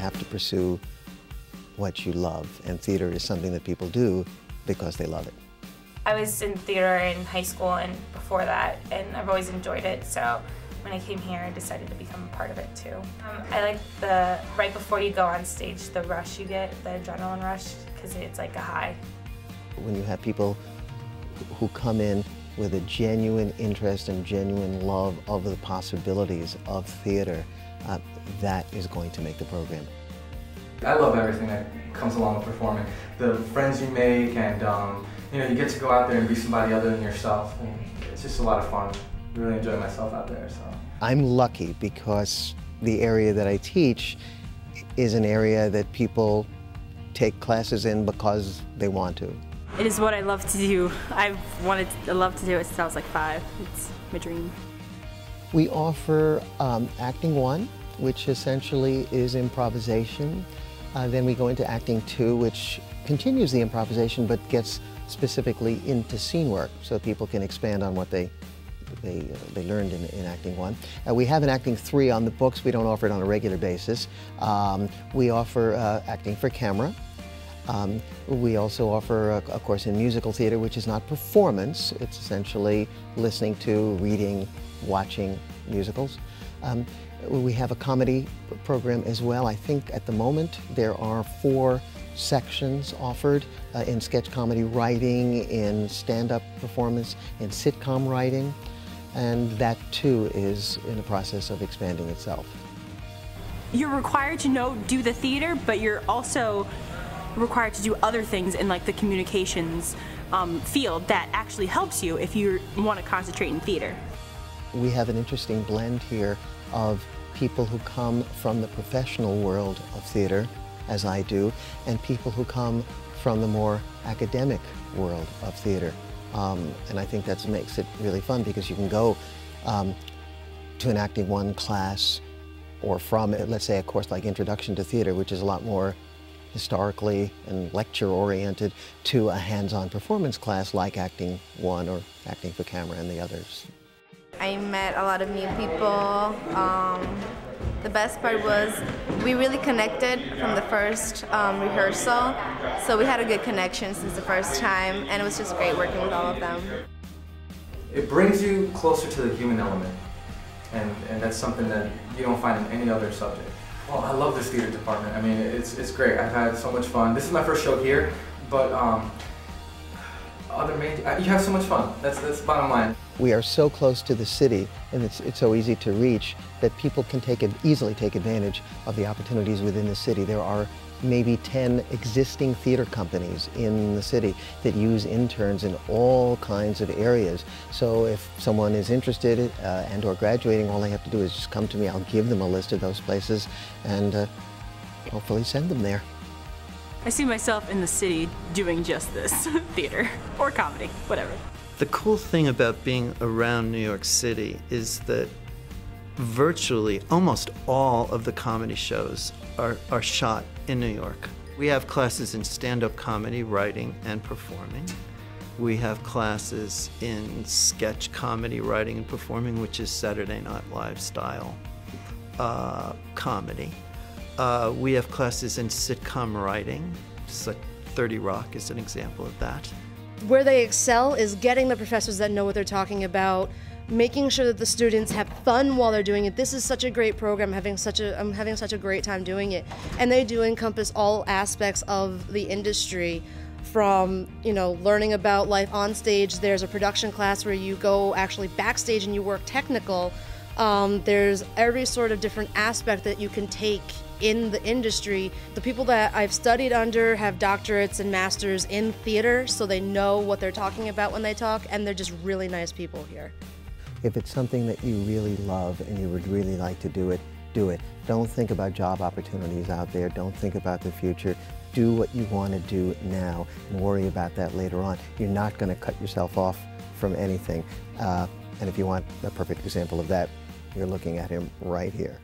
have to pursue what you love, and theater is something that people do because they love it. I was in theater in high school and before that, and I've always enjoyed it, so when I came here I decided to become a part of it too. I like the, right before you go on stage, the rush you get, the adrenaline rush, because it's like a high. When you have people who come in with a genuine interest and genuine love of the possibilities of theater, that is going to make the program. I love everything that comes along with performing. The friends you make, and you know, you get to go out there and be somebody other than yourself. And it's just a lot of fun. I really enjoy myself out there. So I'm lucky because the area that I teach is an area that people take classes in because they want to. It is what I love to do. I love to do it since I was like 5. It's my dream. We offer Acting 1, which essentially is improvisation. Then we go into Acting 2, which continues the improvisation but gets specifically into scene work, so people can expand on what they learned in Acting 1. We have an Acting 3 on the books. We don't offer it on a regular basis. We offer Acting for Camera. We also offer a course in musical theater, which is not performance. It's essentially listening to, reading, watching musicals. We have a comedy program as well. I think at the moment there are 4 sections offered in sketch comedy writing, in stand-up performance, in sitcom writing, and that too is in the process of expanding itself. You're required to do the theater, but you're also required to do other things in like the communications field that actually helps you if you want to concentrate in theater. We have an interesting blend here of people who come from the professional world of theater, as I do, and people who come from the more academic world of theater. And I think that makes it really fun because you can go to an Acting 1 class or from, let's say, a course like Introduction to Theater, which is a lot more historically and lecture-oriented, to a hands-on performance class like Acting 1 or Acting for Camera and the others. I met a lot of new people. The best part was we really connected from the first rehearsal, so we had a good connection since the first time, and it was just great working with all of them. it brings you closer to the human element, and that's something that you don't find in any other subject. Well, I love this theater department. I mean, it's great. I've had so much fun. This is my first show here, but you have so much fun. That's bottom line. We are so close to the city, and it's so easy to reach, that people can easily take advantage of the opportunities within the city. There are maybe 10 existing theater companies in the city that use interns in all kinds of areas. So if someone is interested and or graduating, all they have to do is just come to me. I'll give them a list of those places and hopefully send them there. I see myself in the city doing just this, theater or comedy, whatever. The cool thing about being around New York City is that virtually almost all of the comedy shows are shot in New York. We have classes in stand-up comedy, writing, and performing. We have classes in sketch comedy, writing, and performing, which is Saturday Night Live style comedy. We have classes in sitcom writing, just like 30 Rock is an example of that. Where they excel is getting the professors that know what they're talking about, making sure that the students have fun while they're doing it. This is such a great program. I'm having such a great time doing it. And they do encompass all aspects of the industry, from, you know, learning about life on stage. There's a production class where you go actually backstage and you work technical. There's every sort of different aspect that you can take in the industry. The people that I've studied under have doctorates and masters in theater, so they know what they're talking about when they talk, and they're just really nice people here. If it's something that you really love and you would really like to do it, do it. Don't think about job opportunities out there. Don't think about the future. Do what you want to do now and worry about that later on. You're not going to cut yourself off from anything. And if you want a perfect example of that, you're looking at him right here.